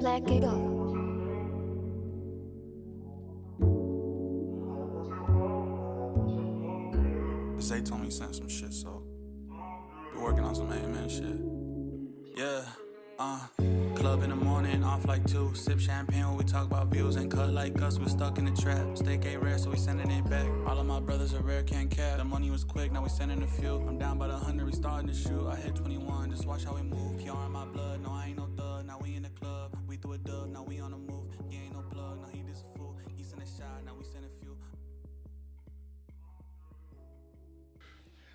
Black Eagle. Zay told me he sent some shit, so be working on some man shit. Yeah, club in the morning, off like 2. Sip champagne when we talk about views and cut like us. We stuck in the trap. Steak ain't rare, so we sending it back. All of my brothers are rare, can't cap. The money was quick, now we sending a few. I'm down by the 100, we starting to shoot. I hit 21, just watch how we move. PR in my blood, no, I ain't no thug. Now we in the club, we threw a dub, now we on the move. He ain't no plug, no, he just a fool. He sent a shot, now we send a few.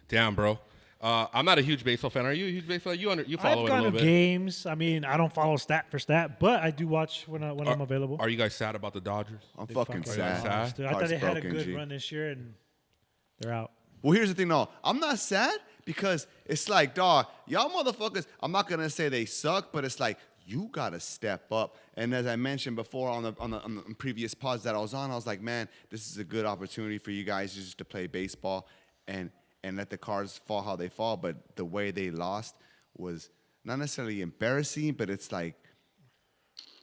Damn, bro. I'm not a huge baseball fan. Are you a huge baseball fan? You follow I've it a gone little to bit. games. I mean, I don't follow stat for stat, but I do watch when I'm available. Are you guys sad about the Dodgers? I'm They fucking sad. sad. Dude, I thought they had a Heartbroken, good G. run this year, and they're out. Well, here's the thing, though. I'm not sad because it's like, dog, y'all motherfuckers, I'm not going to say they suck, but it's like, you got to step up. And as I mentioned before on the previous pods that I was on, I was like, man, this is a good opportunity for you guys just to play baseball and let the cards fall how they fall. But the way they lost was not necessarily embarrassing, but it's like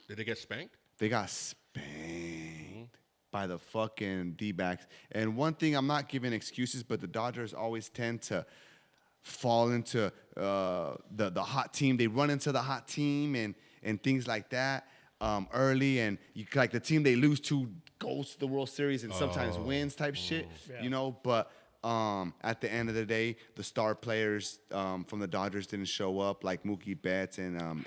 Did they get spanked? they got spanked by the fucking D-backs. And one thing, I'm not giving excuses, but the Dodgers always tend to fall into the hot team. They run into the hot team and things like that early. And like the team they lose to goes to the World Series and sometimes wins type shit, Yeah. you know. But at the end of the day, the star players from the Dodgers didn't show up, like Mookie Betts and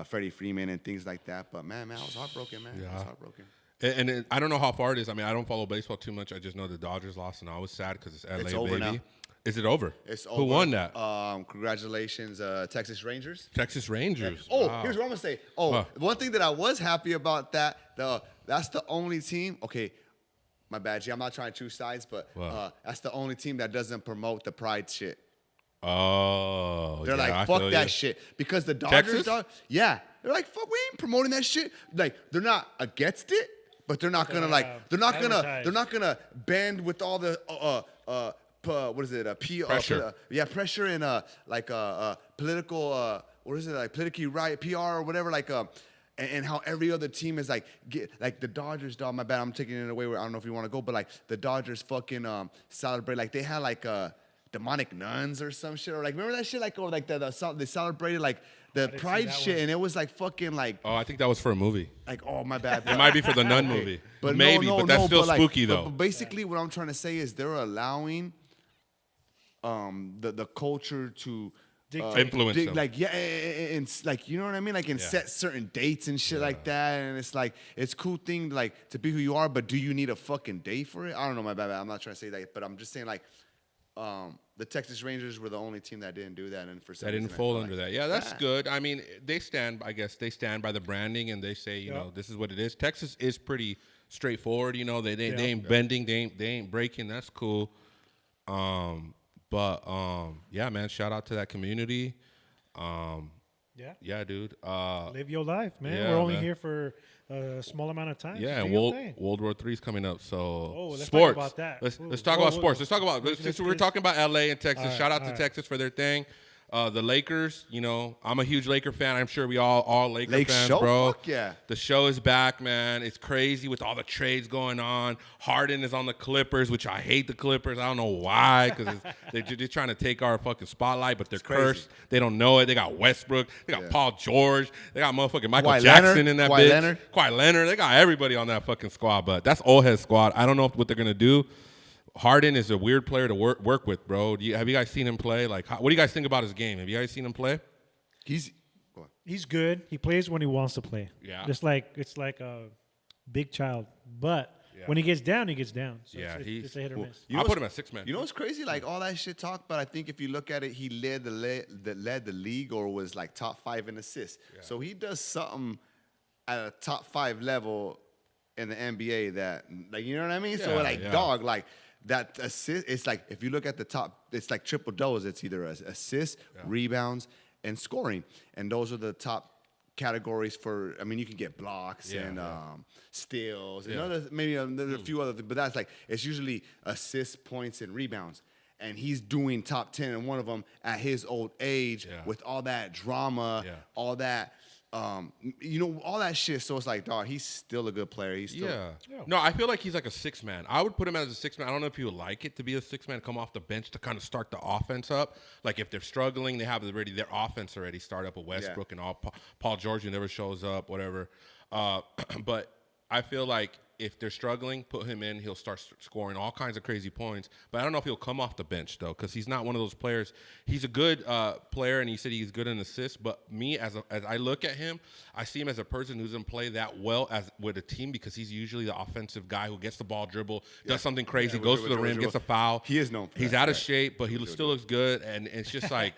Freddie Freeman and things like that. But man, I was heartbroken, man. I was heartbroken. And I don't know how far it is. I mean, I don't follow baseball too much. I just know the Dodgers lost, and I was sad because it's LA, It's over baby. now. Is it over? It's Who over. won that? Congratulations, Texas Rangers. Texas Rangers. Oh, Wow. here's what I'm gonna say. Oh, Huh. one thing that I was happy about that's the only team. Okay, my bad, G. I'm not trying to choose sides, but Wow. that's the only team that doesn't promote the pride shit. Oh, They're yeah, I like, feel fuck that you. shit. Because the Texas? Dodgers, yeah, they're like, fuck, we ain't promoting that shit. Like, they're not against it, but they're not gonna they're not gonna bend with all the what is it? Pressure. Pressure and political what is it, like politically right PR or whatever, like and how every other team is like like the Dodgers, dog. My bad, I'm taking it away where I don't know if you want to go, but like the Dodgers fucking celebrate, like they had like demonic nuns or some shit, or like remember that shit, like, or like they celebrated like the didn't see pride that shit, one. and it was like fucking like Oh, I think that was for a movie. oh my bad. It might be for the Nun movie. But Maybe, no, but that's still like, spooky, but- though. But basically, what I'm trying to say is they're allowing the culture to Influence them. like and like, you know what I mean, like, and Yeah. set certain dates and shit like that. And it's like, it's a cool thing like to be who you are, but do you need a fucking day for it? I don't know, my bad. I'm not trying to say that, but I'm just saying like the Texas Rangers were the only team that didn't do that, and for some That didn't reason, I fall feel under like- that. Yeah, that's good. I mean, I guess they stand by the branding and they say, you know, this is what it is. Texas is pretty straightforward. You know, they ain't bending, they ain't breaking. That's cool. Yeah, man, shout out to that community. Yeah, dude. Live your life, man. yeah, We're only man. here for a small amount of time. Yeah, Do and your World thing. War III is coming up. So let's talk sports. about that. Let's Ooh. talk Whoa, about whoa. sports. Let's talk about Let's- since let's- we're talking about LA and Texas. All right, Shout out all to right. Texas for their thing. The Lakers, you know, I'm a huge Laker fan. I'm sure we all Laker Lake fans, show? bro. Fuck yeah. The show is back, man. It's crazy with all the trades going on. Harden is on the Clippers, which I hate the Clippers. I don't know why, because they're just trying to take our fucking spotlight, but they're crazy. cursed. They don't know it. They got Westbrook. They got Yeah. Paul George. They got motherfucking Michael Kawhi Jackson Leonard. in that Kawhi bitch. Leonard. Kawhi Leonard. They got everybody on that fucking squad, but that's old head squad. I don't know what they're going to do. Harden is a weird player to work with, bro. Have you guys seen him play? Like, what do you guys think about his game? Have you guys seen him play? He's good. He plays when he wants to play. Yeah. Just like it's like a big child, but when he gets down, he gets down. So Yeah, it's a hit or miss. You know I'll put what's- him at 6 man. You know what's crazy? Like all that shit talk, but I think if you look at it, he led the league or was like top 5 in assists. So he does something at a top 5 level in the NBA that, like, you know what I mean? So Yeah, like, yeah. dog, like that assist. It's like if you look at the top, it's like triple doubles. It's either assists, rebounds, and scoring, and those are the top categories for. I mean, you can get blocks and steals and other, maybe there's a few other things, but that's like it's usually assists, points, and rebounds. And he's doing top 10 in one of them at his old age with all that drama, all that you know, all that shit. So it's like, dog, he's still a good player. He's still, Yeah. No, I feel like he's like a 6-man. I would put him as a 6-man. I don't know if he would like it to be a 6-man, come off the bench to kind of start the offense up. Like if they're struggling, they have already their offense already started up with Westbrook and all. Paul George, who never shows up, whatever. But I feel like if they're struggling, put him in. He'll start scoring all kinds of crazy points. But I don't know if he'll come off the bench, though, because he's not one of those players. He's a good player, and he said he's good in assists. But me, as I look at him, I see him as a person who doesn't play that well as with a team because he's usually the offensive guy who gets the ball, does something crazy, goes to the rim, gets a foul. He is known for He's that, out of shape, but he still looks good. And it's just like,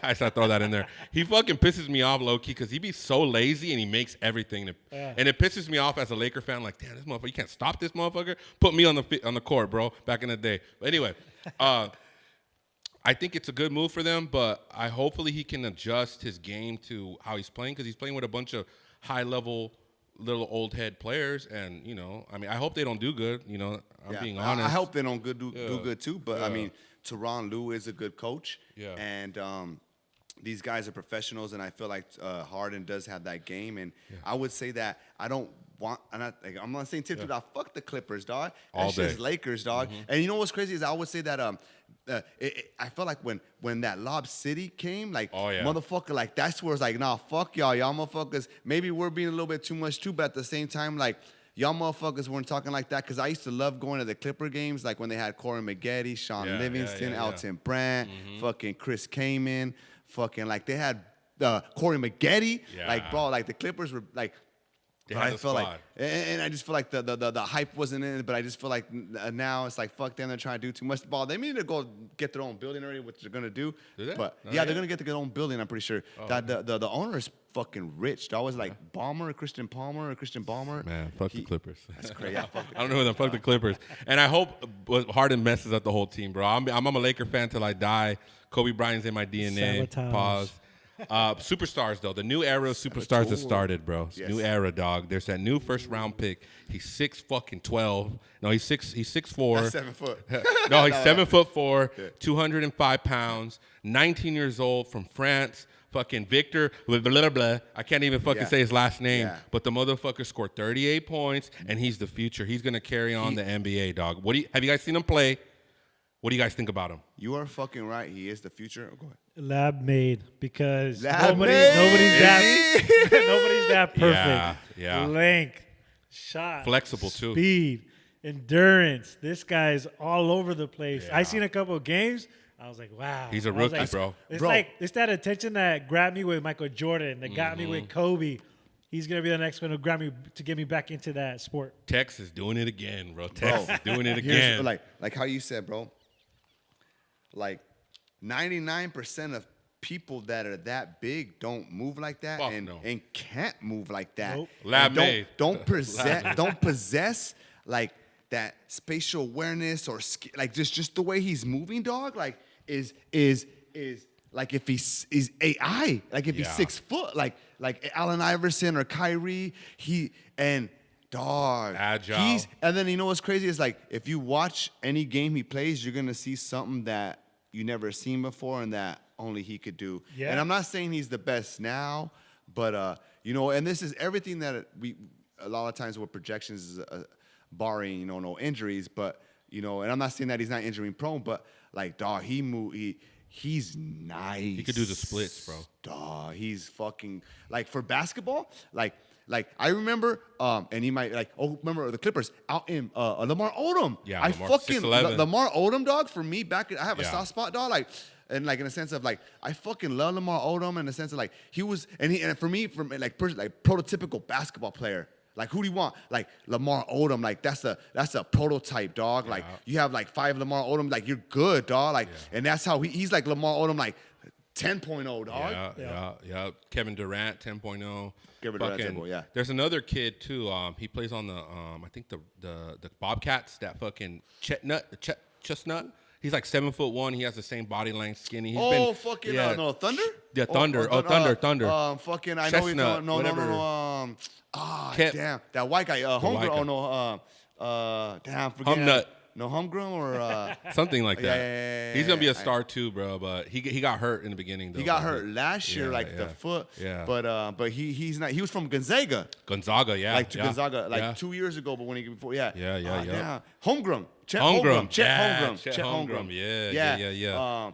I just throw that in there. He fucking pisses me off low-key because he be so lazy, and he makes everything. And it pisses me off as a Laker fan. Like, damn, this motherfucker, you can't stop this motherfucker. Put me on the court, bro, back in the day. But anyway, I think it's a good move for them, but hopefully he can adjust his game to how he's playing because he's playing with a bunch of high-level little old head players, and you know, I mean, I hope they don't do good. You know, I'm being honest. I hope they don't do good too. But I mean, Tyronn Lue is a good coach, and these guys are professionals, and I feel like Harden does have that game. And I would say that I don't want. I'm not saying tip dog. Fuck the Clippers, dog. That's just Lakers, dog. And you know what's crazy is I would say that I felt like when that Lob City came, like motherfucker, like that's where it's like, nah, fuck y'all motherfuckers. Maybe we're being a little bit too much too, but at the same time, like y'all motherfuckers weren't talking like that because I used to love going to the Clipper games, like when they had Corey Maggette, Sean Livingston, Elton Brand, fucking Chris Kaman, fucking like they had Corey Maggette, like bro, like the Clippers were like. I feel like, and I just feel like the hype wasn't in it, but I just feel like now it's like fuck them. They're trying to do too much ball. They need to go get their own building already, which they're gonna do. Do they? But they're gonna get their own building. I'm pretty sure. That the owner is fucking rich. That was like Christian Ballmer. Man, fuck the Clippers. That's crazy. I don't know who the fuck the Clippers. And I hope Harden messes up the whole team, bro. I'm a Laker fan till I die. Kobe Bryant's in my DNA. Sabotage. Pause. Superstars, though. The new era of superstars has started, bro. Yes. New era, dog. There's that new first-round pick. He's 6'12". No, he's 6'4". That's 7 foot. No, he's 7'4", 205 pounds, 19 years old, from France. Fucking Victor, blah, blah, blah. I can't even fucking say his last name, but the motherfucker scored 38 points, and he's the future. He's going to carry on the NBA, dog. Have you guys seen him play? What do you guys think about him? You are fucking right. He is the future. Go ahead. Lab made because nobody's that perfect. Yeah. Length, shot, flexible too. Speed, endurance. This guy's all over the place. I seen a couple of games. I was like, wow. He's a rookie, like, bro. It's that attention that grabbed me with Michael Jordan, that got me with Kobe. He's gonna be the next one to grab me to get me back into that sport. Tex is doing it again, bro. Tex is doing it again. Like how you said, bro. Like 99% of people that are that big don't move like that and can't move like that. Nope. Lab made. Don't possess like that spatial awareness or like just the way he's moving, dog. Like is like if he's AI, like if he's 6 foot, like Allen Iverson or Kyrie, dog. Agile. And then you know what's crazy is like if you watch any game he plays, you're gonna see something that you never seen before and that only he could do. Yeah. And I'm not saying he's the best now, but you know, and this is everything that we a lot of times with projections is barring no injuries, but you know, and I'm not saying that he's not injury prone, but like dog, he's nice. He could do the splits, bro. Dog, he's fucking like for basketball, like I remember, and he might remember the Clippers out in Lamar Odom. Yeah, I Lamar, fucking 6'11". Lamar Odom, dog. For me, I have a soft spot, dog. Like, and like in a sense of like, I fucking love Lamar Odom in the sense of like he was, and for me, from like prototypical basketball player. Like who do you want? Like Lamar Odom. Like that's a prototype, dog. Yeah. Like you have like 5 Lamar Odom. Like you're good, dog. Like and that's how he's like Lamar Odom. Like 10.0, dog. Yeah. Kevin Durant, 10.0. Kevin Durant, 10.0, yeah. There's another kid too. He plays on the I think the Bobcats. That fucking Chestnut. He's like 7'1". He has the same body length, skinny. Thunder. Yeah, Thunder. Thunder. Fucking I Chestnut, know he's no. damn, that white guy. Homegirl. Damn, forget. No Holmgren or something like that. yeah, He's gonna be a star too, bro. But he got hurt in the beginning. Though, he got hurt last year, Yeah, the foot. Yeah. But he's not. He was from Gonzaga. Gonzaga, yeah. Gonzaga, 2 years ago. But when he before, yeah. Yeah. Holmgren. Chet Holmgren. Holmgren. Yeah.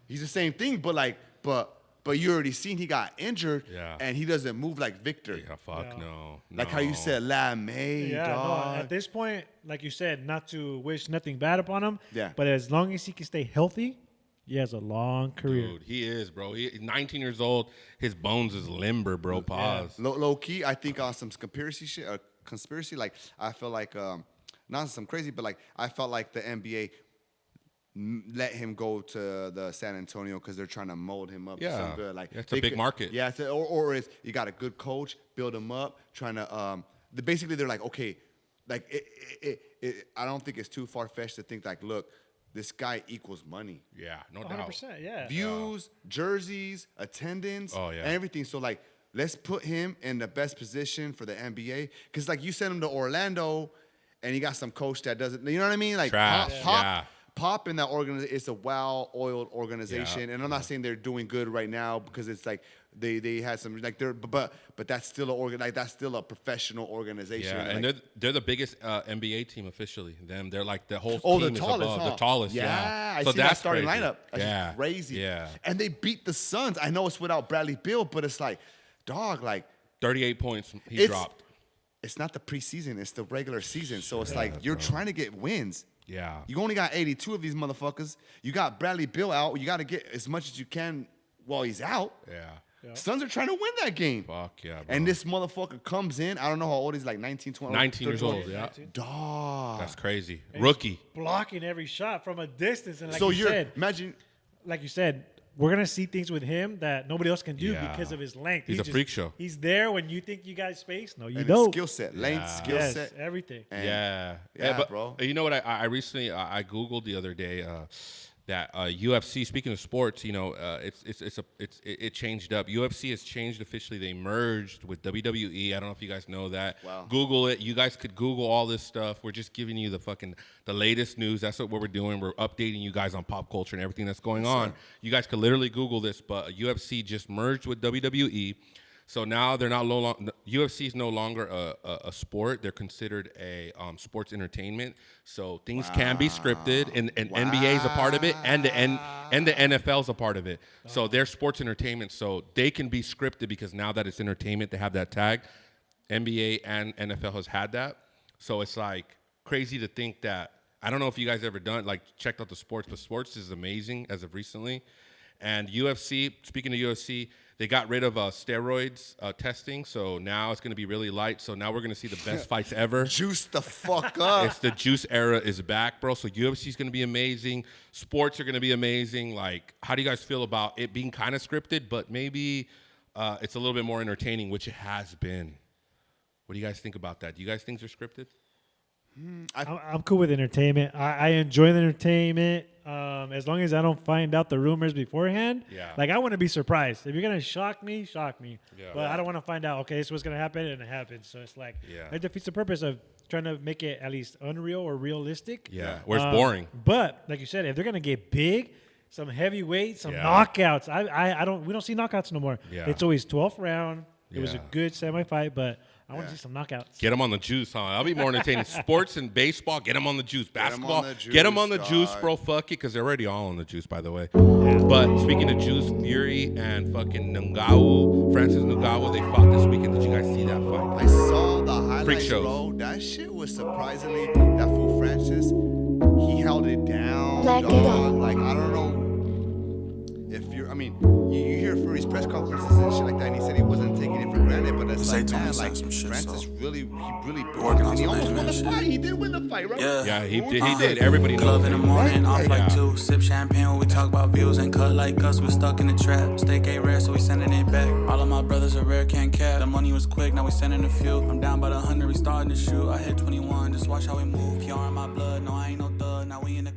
He's the same thing, but you already seen he got injured, and he doesn't move like Victor. Yeah, fuck no. Like how you said, Lamé, dog. At this point, like you said, not to wish nothing bad upon him. Yeah. But as long as he can stay healthy, he has a long career. Dude, he is, bro. He's 19 years old. His bones is limber, bro. Pause. Low key, I think on some conspiracy, like I feel like not some crazy, but like I felt like the NBA let him go to the San Antonio because they're trying to mold him up to some good. Like it's a big market. Yeah, or it's you got a good coach, build him up, trying to basically they're like, okay, like I don't think it's too far fetched to think like, look, this guy equals money. Yeah, no 100%, doubt. yeah. Views, jerseys, attendance, and everything. So like, let's put him in the best position for the NBA because like you send him to Orlando, and you got some coach that doesn't, you know what I mean? Like Pop in that organization, it's a well-oiled organization, and I'm not saying they're doing good right now because it's like they had some like but that's still that's still a professional organization. Yeah, and like, they're the biggest NBA team officially. They're like the whole the team tallest, is above huh? the tallest. Yeah, I so see that's that starting crazy. lineup. That's just crazy. Yeah, and they beat the Suns. I know it's without Bradley Beal, but it's like, dog, like 38 points he dropped. It's not the preseason; it's the regular season. So it's like you're trying to get wins. Yeah. You only got 82 of these motherfuckers. You got Bradley Beal out. You got to get as much as you can while he's out. Yeah. Suns are trying to win that game. Fuck yeah, bro. And this motherfucker comes in. I don't know how old he's, like 19, 20. 19 years old, yeah. Dog. That's crazy. Rookie. Blocking every shot from a distance. And like So you said, imagine. like you said, we're going to see things with him that nobody else can do because of his length. He's a freak show. He's there when you think you got space. No, you And don't. skill set, length, skill set. Everything. And But bro. You know what? I recently I Googled the other day that UFC. Speaking of sports, you know, it changed up. UFC has changed officially. They merged with WWE. I don't know if you guys know that. Wow. Google it. You guys could Google all this stuff. We're just giving you the latest news. That's what we're doing. We're updating you guys on pop culture and everything that's going on. You guys could literally Google this. But UFC just merged with WWE. So now they're not UFC is no longer a sport. They're considered a sports entertainment. So things can be scripted, and NBA is a part of it, and the NFL is a part of it. So they're sports entertainment. So they can be scripted because now that it's entertainment, they have that tag. NBA and NFL has had that. So it's like crazy to think that. I don't know if you guys ever checked out the sports, but sports is amazing as of recently. And UFC, speaking of UFC, they got rid of steroids testing, so now it's going to be really light. So now we're going to see the best fights ever. Juice the fuck up. It's the juice era is back, bro. So UFC is going to be amazing. Sports are going to be amazing. Like, how do you guys feel about it being kind of scripted, but maybe it's a little bit more entertaining, which it has been? What do you guys think about that? Do you guys think they're scripted? I'm cool with entertainment. I enjoy the entertainment as long as I don't find out the rumors beforehand. Yeah. Like, I want to be surprised. If you're going to shock me, shock me. Yeah. But I don't want to find out, okay, this is what's going to happen, and it happens. So it's like, Yeah. it defeats the purpose of trying to make it at least unreal or realistic. Yeah. Where it's boring. But, like you said, if they're going to get big, some heavyweight, some Yeah. knockouts. We don't see knockouts no more. Yeah. It's always 12th round. It was a Yeah. good semi-fight, but I want to see some knockouts. Get them on the juice, huh? I'll be more entertaining. Sports and baseball, get them on the juice. Basketball, get them on the juice, bro. Fuck it, because they're already all on the juice, by the way. But speaking of juice, Fury and fucking Francis Ngannou, they fought this weekend. Did you guys see that I fight? saw the highlights, shows. bro. That shit was surprisingly, that fool Francis, he held it down, dog. Like, I don't know if you hear Fury's press conferences and shit like that, and he said he wasn't taking it for granted, but it's like, man, like, Francis really working on and he some almost won the shit. fight. He did win the fight, right? Yeah, he did. Everybody Club knows in the it. morning, off like Yeah. 2. Sip champagne when we talk about views. Ain't cut like us, we stuck in the trap. Steak ain't rare, so we sending it back. All of my brothers are rare, can't cap. The money was quick, now we sending a few. I'm down by the 100, we starting to shoot. I hit 21, just watch how we move. PR in my blood, no, I ain't no thug. Now we in the